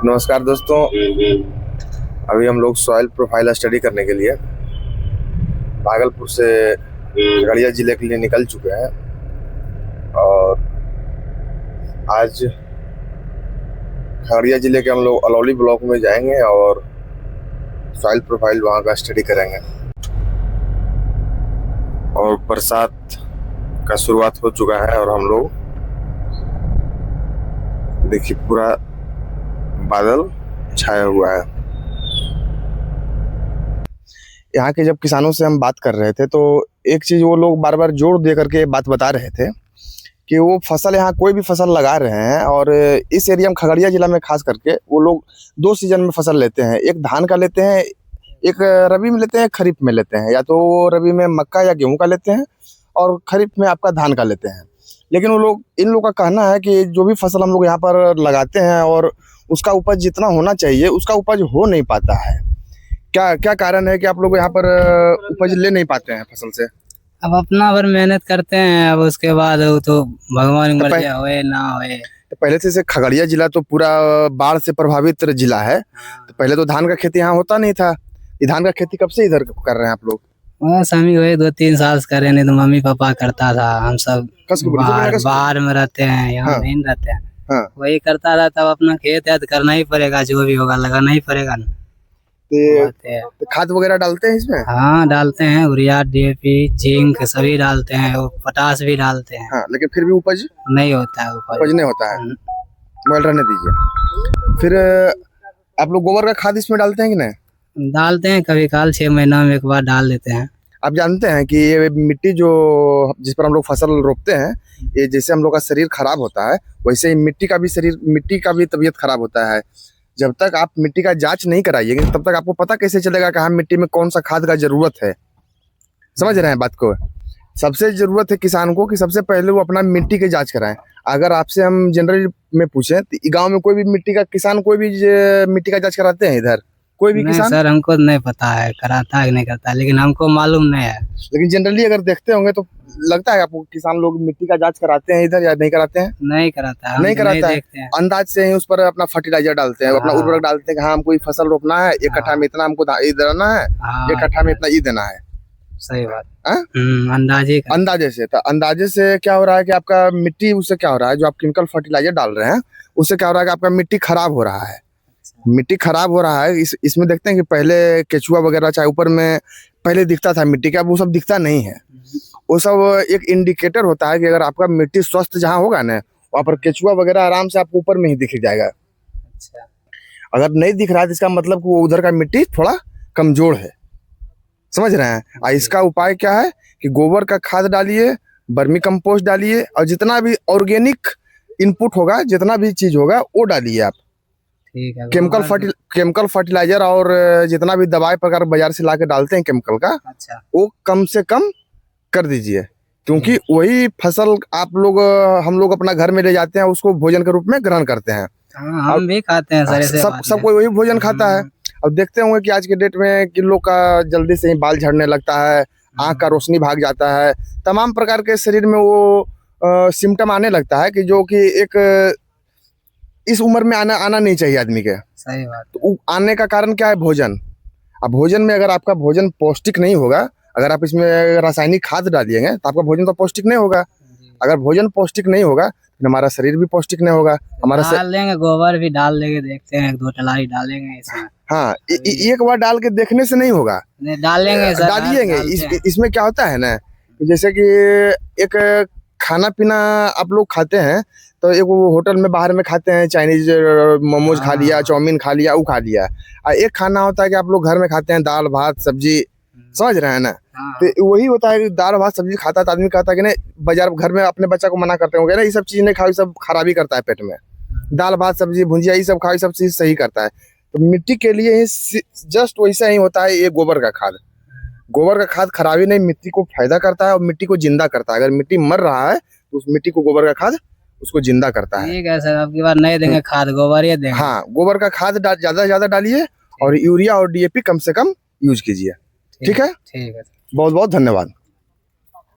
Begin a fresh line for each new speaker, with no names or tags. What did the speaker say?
नमस्कार दोस्तों, अभी हम लोग सॉइल प्रोफाइल स्टडी करने के लिए भागलपुर से खगड़िया जिले के लिए निकल चुके हैं और आज खगड़िया जिले के हम लोग अलौली ब्लॉक में जाएंगे और सॉइल प्रोफाइल वहाँ का स्टडी करेंगे। और बरसात का शुरुआत हो चुका है और हम लोग देखिए पूरा बादल छाया हुआ है। यहाँ के जब किसानों से हम बात कर रहे थे तो एक चीज वो लोग बार बार जोर दे करके बात बता रहे थे कि वो फसल यहाँ कोई भी फसल लगा रहे हैं और इस एरिया में खगड़िया जिला में खास करके वो लोग 2 सीजन में फसल लेते हैं। एक धान का लेते हैं, एक रबी में लेते हैं, खरीफ में लेते हैं। या तो वो रबी में मक्का या गेहूं का लेते हैं और खरीफ में आपका धान का लेते हैं। लेकिन वो लोग इन लोगों का कहना है कि जो भी फसल हम लोग यहाँ पर लगाते हैं और उसका उपज जितना होना चाहिए उसका उपज हो नहीं पाता है। क्या क्या कारण है कि आप लोग यहाँ पर उपज ले नहीं पाते हैं फसल से?
अब अपना भर मेहनत करते हैं, अब उसके बाद वो तो भगवान की मर्जी होए ना होए।
तो पहले से खगड़िया जिला तो पूरा बाढ़ से प्रभावित जिला है। तो पहले तो धान का खेती यहाँ होता नहीं था। ये धान का खेती कब से इधर कर रहे हैं आप लोग?
स्वामी हुए 2-3 साल से करे, नहीं तो मम्मी पापा करता था। हम सब बाहर में रहते हैं, यहाँ नहीं रहते हैं। वही करता था। तब अपना खेत है तो करना ही पड़ेगा, जो भी होगा लगाना ही पड़ेगा ना।
तो खाद वगैरह डालते हैं इसमें?
हाँ डालते हैं, यूरिया, DAP, जिंक सभी डालते हैं और पोटास भी डालते हैं।
लेकिन फिर भी उपज
नहीं होता है।
उपज नहीं होता है। मोबाइल रहने दीजिए। फिर आप लोग गोबर का खाद इसमें डालते हैं कि नहीं?
डालते हैं, कभी काल 6 महीना में एक बार डाल देते हैं।
आप जानते हैं कि ये मिट्टी जो जिस पर हम लोग फसल रोपते हैं, ये जैसे हम लोग का शरीर खराब होता है वैसे ही मिट्टी का भी तबीयत खराब होता है। जब तक आप मिट्टी का जांच नहीं कराइएगा तब तक आपको पता कैसे चलेगा कि हाँ मिट्टी में कौन सा खाद का जरूरत है। समझ रहे हैं बात को? सबसे जरूरत है किसान को कि सबसे पहले वो अपना मिट्टी की जांच कराएं। अगर आपसे हम जनरल में पूछें तो गाँव में कोई भी मिट्टी का जांच कराते हैं इधर? कोई भी किसान?
सर हमको नहीं पता है कराता है कि नहीं करता, लेकिन हमको मालूम नहीं है।
लेकिन जनरली अगर देखते होंगे तो लगता है आपको किसान लोग मिट्टी का जांच कराते हैं इधर या नहीं कराते हैं?
नहीं कराता है।
नहीं कराता है। अंदाज से ही उस पर अपना फर्टिलाइजर डालते हैं, अपना उर्वरक डालते हैं कि हाँ हमको फसल रोपना है, 1 कट्ठा में इतना हमको देना है, 1 कट्ठा में इतना ई देना है।
सही बात।
अंदाजे से। तो अंदाजे से क्या हो रहा है कि आपका मिट्टी, उससे क्या हो रहा है, जो आप केमिकल फर्टिलाइजर डाल रहे हैं उससे क्या हो रहा है कि आपका मिट्टी खराब हो रहा है। मिट्टी खराब हो रहा है। इसमें देखते हैं कि पहले केचुआ वगैरह चाहे ऊपर में पहले दिखता था मिट्टी का, वो सब दिखता नहीं है। वो सब एक इंडिकेटर होता है कि अगर आपका मिट्टी स्वस्थ जहाँ होगा ना वहाँ पर केचुआ वगैरह आराम से आपको ऊपर में ही दिख जाएगा। अगर नहीं दिख रहा है तो इसका मतलब कि वो उधर का मिट्टी थोड़ा कमजोर है। समझ रहे हैं? इसका उपाय क्या है कि गोबर का खाद डालिए, वर्मी कंपोस्ट डालिए और जितना भी ऑर्गेनिक इनपुट होगा, जितना भी चीज होगा वो डालिए आप। केमिकल फर्टिलाइजर और जितना भी दवाई प्रकार बाजार से लाके डालते हैं केमिकल का, वो कम से कम कर दीजिए। क्योंकि वही फसल हम लोग अपना घर में ले जाते हैं, उसको भोजन के रूप में ग्रहण करते हैं।
हम भी खाते हैं।
सब कोई वही भोजन खाता है। अब देखते होंगे कि आज के डेट में कि लोग का जल्दी से ही बाल झड़ने लगता है, आंख का रोशनी भाग जाता है, तमाम प्रकार के शरीर में वो सिम्टम आने लगता है कि जो कि एक इस उम्र में आना नहीं चाहिए आदमी के।
सही बात।
तो आने का कारण क्या है? भोजन। अब भोजन में अगर आपका भोजन पौष्टिक नहीं होगा, अगर आप इसमें रासायनिक खाद डालिएंगे तो आपका भोजन तो पौष्टिक नहीं होगा। अगर भोजन पौष्टिक नहीं होगा तो हमारा शरीर भी पौष्टिक नहीं होगा।
डाल देंगे, गोबर भी डाल देंगे, देखते हैं 1-2 टलाई डालेंगे इसमें।
हाँ, एक बार डाल के देखने से नहीं होगा, डालिएंगे। इसमें क्या होता है ना, जैसे कि एक खाना पीना आप लोग खाते हैं तो एक वो होटल में बाहर में खाते हैं, चाइनीज मोमोज खा लिया, चाउमीन खा लिया, वो खा लिया। एक खाना होता है कि आप लोग घर में खाते हैं, दाल भात सब्जी। समझ रहे हैं ना? तो वही होता है कि दाल भात सब्जी खाता है तो आदमी कहता है कि नहीं, बाजार घर में अपने बच्चा को मना करते होंगे ना, ये सब चीज नहीं खाओ, ये सब खराबी करता है पेट में। दाल भात सब्जी भुजिया ये सब खाओ, ये सब चीज सही करता है। तो मिट्टी के लिए ही जस्ट वैसा ही होता है ये गोबर का खाद। गोबर का खाद खराबी नहीं, मिट्टी को फायदा करता है और मिट्टी को जिंदा करता है। अगर मिट्टी मर रहा है तो उस मिट्टी को गोबर का खाद उसको जिंदा करता है।
ठीक है सर, अब की बार नहीं देंगे खाद, गोबर ही देंगे।
हाँ, गोबर का खाद ज्यादा से ज्यादा डालिए और यूरिया और DAP कम से कम यूज कीजिए। ठीक है?
ठीक है।
बहुत बहुत धन्यवाद।